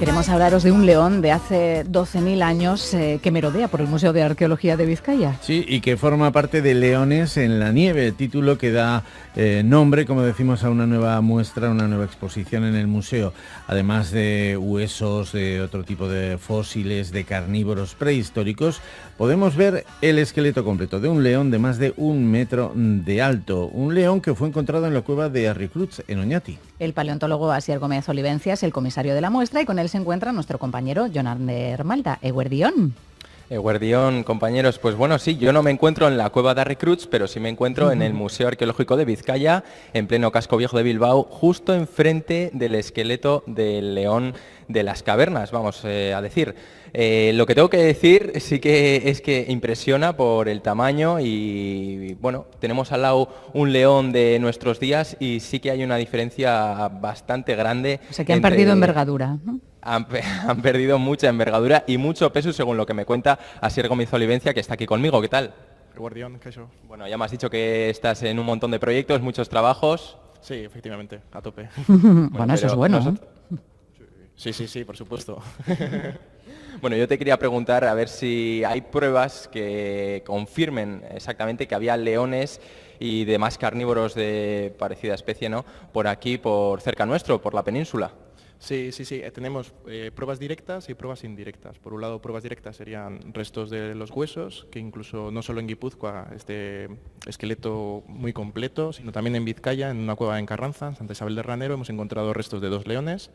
queremos hablaros de un león de hace 12.000 años que merodea por el Museo de Arqueología de Vizcaya. Sí, y que forma parte de Leones en la Nieve, título que da nombre, como decimos, a una nueva muestra, una nueva exposición en el museo. Además de huesos, de otro tipo de fósiles, de carnívoros prehistóricos, podemos ver el esqueleto completo de un león de más de 1 metro de alto. Un león que fue encontrado en la cueva de Arricruz, en Oñati. El paleontólogo Asier Gómez Olivencia es el comisario de la muestra y con él se encuentra nuestro compañero Jonander Malda. Eguerdión. Eguerdión, compañeros, pues bueno, sí, yo no me encuentro en la cueva de Arricruz, pero sí me encuentro en el Museo Arqueológico de Vizcaya, en pleno casco viejo de Bilbao, justo enfrente del esqueleto del león de las cavernas, vamos a decir. Lo que tengo que decir sí que es que impresiona por el tamaño y, bueno, tenemos al lado un león de nuestros días y sí que hay una diferencia bastante grande. O sea que han perdido envergadura, ¿no? Han perdido mucha envergadura y mucho peso, según lo que me cuenta Asier Gómez Olivencia, que está aquí conmigo. ¿Qué tal? Guardián, ¿qué eso? Bueno, ya me has dicho que estás en un montón de proyectos, muchos trabajos. Sí, efectivamente, a tope. Bueno, eso es bueno, ¿no? Sí, por supuesto. Bueno, yo te quería preguntar a ver si hay pruebas que confirmen exactamente que había leones y demás carnívoros de parecida especie, ¿no?, por aquí, por cerca nuestro, por la península. Sí, tenemos pruebas directas y pruebas indirectas. Por un lado, pruebas directas serían restos de los huesos, que incluso no solo en Guipúzcoa, este esqueleto muy completo, sino también en Vizcaya, en una cueva en Carranza, en Santa Isabel de Ranero, hemos encontrado restos de 2 leones.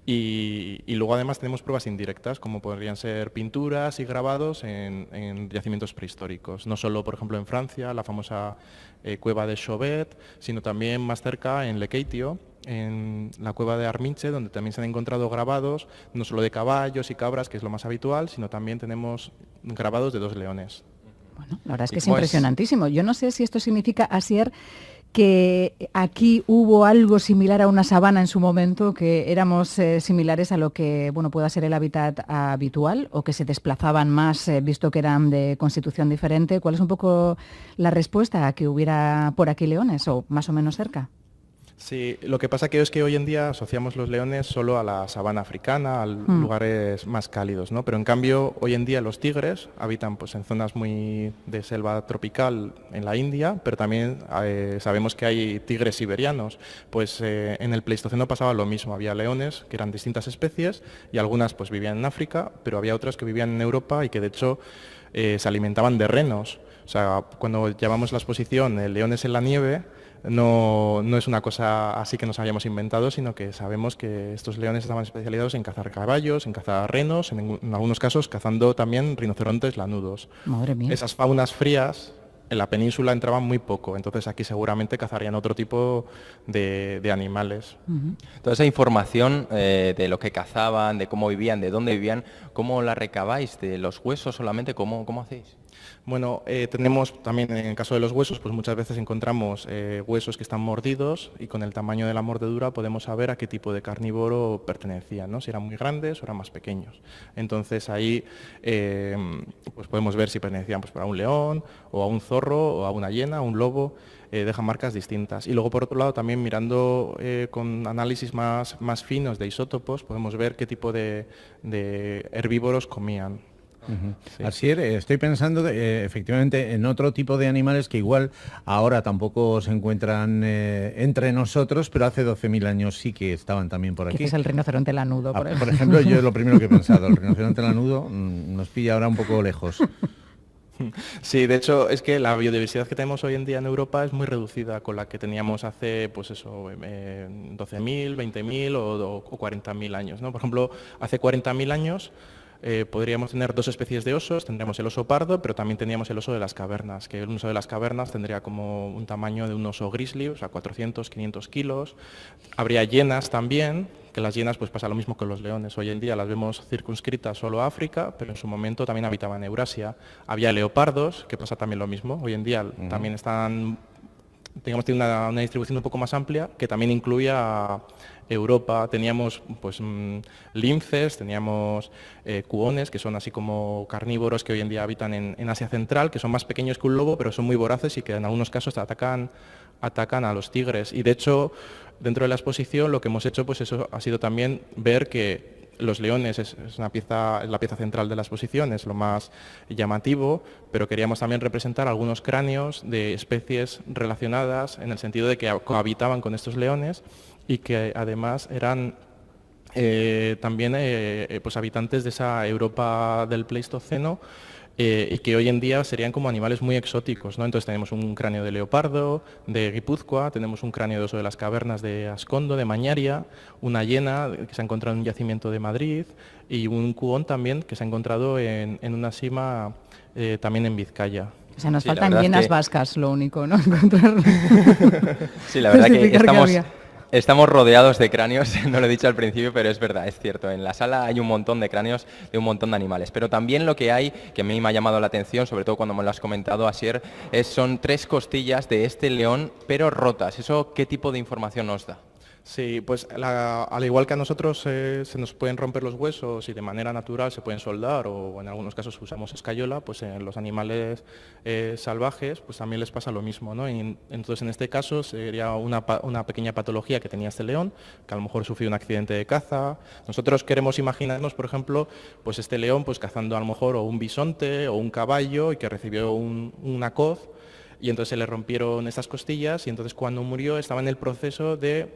Y luego además tenemos pruebas indirectas, como podrían ser pinturas y grabados en yacimientos prehistóricos. No solo, por ejemplo, en Francia, la famosa cueva de Chauvet, sino también más cerca en Lequeitio, en la cueva de Arminche, donde también se han encontrado grabados, no solo de caballos y cabras, que es lo más habitual, sino también tenemos grabados de 2 leones. Bueno, la verdad es que es impresionantísimo. Yo no sé si esto significa, Asier, que aquí hubo algo similar a una sabana en su momento, que éramos similares a lo que pueda ser el hábitat habitual, o que se desplazaban más, visto que eran de constitución diferente. ¿Cuál es un poco la respuesta a que hubiera por aquí leones, o más o menos cerca? Sí, lo que pasa que es que hoy en día asociamos los leones solo a la sabana africana, a lugares más cálidos, ¿no? Pero en cambio, hoy en día los tigres habitan pues, en zonas muy de selva tropical en la India, pero también sabemos que hay tigres siberianos. Pues en el Pleistoceno pasaba lo mismo, había leones que eran distintas especies y algunas pues vivían en África, pero había otras que vivían en Europa y que de hecho se alimentaban de renos. O sea, cuando llamamos la exposición Leones en la Nieve, no es una cosa así que nos hayamos inventado, sino que sabemos que estos leones estaban especializados en cazar caballos, en cazar renos, en algunos casos cazando también rinocerontes lanudos. Madre mía. Esas faunas frías en la península entraban muy poco, entonces aquí seguramente cazarían otro tipo de animales. Toda esa información de lo que cazaban, de cómo vivían, de dónde vivían, ¿cómo la recabáis? ¿De los huesos solamente? ¿Cómo hacéis? Bueno, tenemos también, en el caso de los huesos, pues muchas veces encontramos huesos que están mordidos y con el tamaño de la mordedura podemos saber a qué tipo de carnívoro pertenecían, ¿no? Si eran muy grandes o eran más pequeños. Entonces ahí pues podemos ver si pertenecían pues, a un león o a un zorro o a una hiena, a un lobo. Dejan marcas distintas. Y luego, por otro lado, también mirando con análisis más finos de isótopos, podemos ver qué tipo de herbívoros comían. Sí. Asier, estoy pensando efectivamente en otro tipo de animales que igual ahora tampoco se encuentran entre nosotros, pero hace 12.000 años sí que estaban también por aquí. ¿Qué es el rinoceronte lanudo? Por ejemplo, yo es lo primero que he pensado, el rinoceronte lanudo nos pilla ahora un poco lejos. Sí, de hecho es que la biodiversidad que tenemos hoy en día en Europa es muy reducida con la que teníamos hace, pues eso, 12.000, 20.000 o 40.000 años, ¿no? Por ejemplo, hace 40.000 años podríamos tener 2 especies de osos, tendríamos el oso pardo, pero también tendríamos el oso de las cavernas, que el oso de las cavernas tendría como un tamaño de un oso grizzly, o sea, 400, 500 kilos. Habría hienas también, que las hienas pues pasa lo mismo que los leones. Hoy en día las vemos circunscritas solo a África, pero en su momento también habitaban en Eurasia. Había leopardos, que pasa también lo mismo. Hoy en día también están, digamos, tiene una distribución un poco más amplia, que también incluía Europa. Teníamos pues linces, teníamos cuones, que son así como carnívoros que hoy en día habitan en Asia Central, que son más pequeños que un lobo, pero son muy voraces y que en algunos casos atacan a los tigres. Y de hecho, dentro de la exposición lo que hemos hecho pues eso ha sido también ver que los leones es la pieza central de la exposición, es lo más llamativo, pero queríamos también representar algunos cráneos de especies relacionadas en el sentido de que cohabitaban con estos leones y que además eran también pues habitantes de esa Europa del Pleistoceno, y que hoy en día serían como animales muy exóticos, ¿no? Entonces tenemos un cráneo de leopardo, de Guipúzcoa, tenemos un cráneo de oso de las cavernas de Ascondo, de Mañaria, una hiena que se ha encontrado en un yacimiento de Madrid y un cuón también que se ha encontrado en una sima también en Vizcaya. O sea, nos faltan hienas vascas, lo único, ¿no? Encontrar... Sí, la verdad que estamos rodeados de cráneos, no lo he dicho al principio, pero es verdad, es cierto. En la sala hay un montón de cráneos de un montón de animales. Pero también lo que hay, que a mí me ha llamado la atención, sobre todo cuando me lo has comentado, Asier, son 3 costillas de este león, pero rotas. ¿Eso qué tipo de información nos da? Sí, pues al igual que a nosotros se nos pueden romper los huesos y de manera natural se pueden soldar, o en algunos casos usamos escayola, pues en los animales salvajes pues también les pasa lo mismo, ¿no? Entonces en este caso sería una pequeña patología que tenía este león, que a lo mejor sufrió un accidente de caza. Nosotros queremos imaginarnos, por ejemplo, pues este león pues cazando a lo mejor o un bisonte o un caballo y que recibió una coz, y entonces se le rompieron estas costillas y entonces cuando murió estaba en el proceso de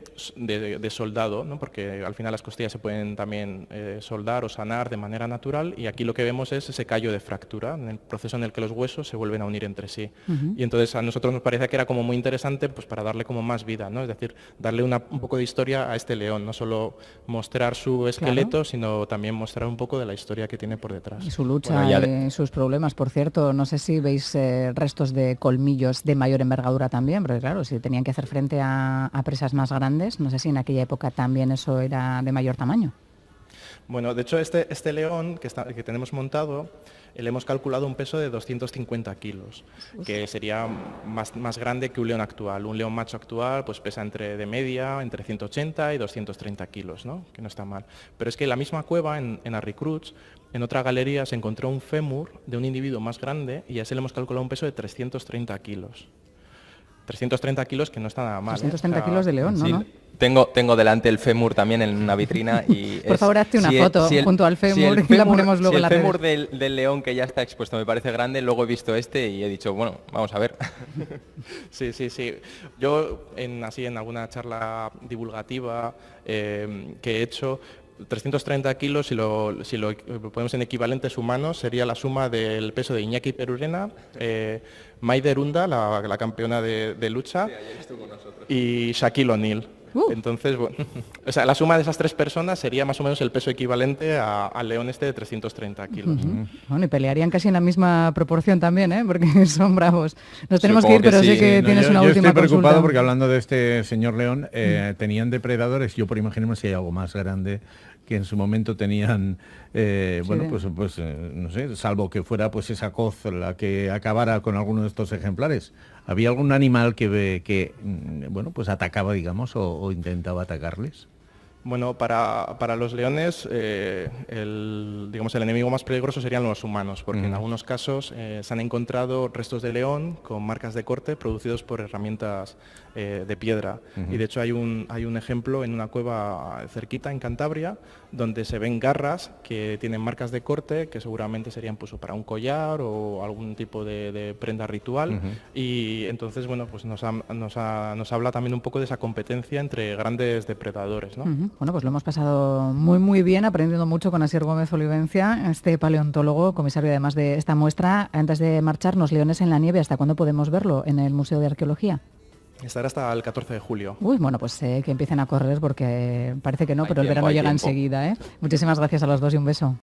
soldado, ¿no? Porque al final las costillas se pueden también soldar o sanar de manera natural, y aquí lo que vemos es ese callo de fractura, en el proceso en el que los huesos se vuelven a unir entre sí. Y entonces a nosotros nos parece que era como muy interesante pues para darle como más vida, ¿no? Es decir, darle un poco de historia a este león, no solo mostrar su esqueleto, sino también mostrar un poco de la historia que tiene por detrás. Y su lucha y sus problemas, por cierto. No sé si veis restos de colmillos de mayor envergadura también, porque claro, si tenían que hacer frente a presas más grandes, no sé si en aquella época también eso era de mayor tamaño. Bueno, de hecho este león que tenemos montado, le hemos calculado un peso de 250 kilos, que sería más grande que un león actual. Un león macho actual pues pesa entre 180 y 230 kilos, ¿no? Que no está mal. Pero es que en la misma cueva, en Harricruts, en otra galería se encontró un fémur de un individuo más grande y a ese le hemos calculado un peso de 330 kilos. 330 kilos que no está nada mal. 330 kilos de león, ¿no? Sí, ¿no? Tengo delante el fémur también en una vitrina y por favor, hazte una foto junto al fémur y la ponemos luego en la red. Si el fémur del león que ya está expuesto me parece grande, luego he visto este y he dicho, bueno, vamos a ver. Sí. Yo en alguna charla divulgativa que he hecho, 330 kilos, si lo ponemos en equivalentes humanos, sería la suma del peso de Iñaki Perurena, Maider Unda, la campeona de lucha, y Shaquille O'Neal. Entonces, bueno, o sea, la suma de esas 3 personas sería más o menos el peso equivalente al león este de 330 kilos. Bueno, y pelearían casi en la misma proporción también, ¿eh? Porque son bravos. Nos tenemos que ir, pero sé que tienes una última estoy preocupado consulta. porque hablando de este señor león, tenían depredadores, yo por imaginarme si hay algo más grande que en su momento tenían, pues no sé, salvo que fuera pues esa coz la que acabara con alguno de estos ejemplares. ¿Había algún animal que pues atacaba, digamos, o intentaba atacarles? Bueno, para los leones el enemigo más peligroso serían los humanos, porque en algunos casos se han encontrado restos de león con marcas de corte producidos por herramientas de piedra. Y de hecho hay un ejemplo en una cueva cerquita, en Cantabria, donde se ven garras que tienen marcas de corte, que seguramente serían pues, para un collar o algún tipo de prenda ritual. Y entonces, bueno, pues nos habla también un poco de esa competencia entre grandes depredadores, ¿no? Bueno, pues lo hemos pasado muy, muy bien, aprendiendo mucho con Asier Gómez Olivencia, este paleontólogo, comisario además de esta muestra. Antes de marcharnos, Leones en la nieve, ¿hasta cuándo podemos verlo en el Museo de Arqueología? Estará hasta el 14 de julio. Uy, bueno, pues que empiecen a correr porque parece que no, pero el verano llega enseguida, ¿eh? Muchísimas gracias a los dos y un beso.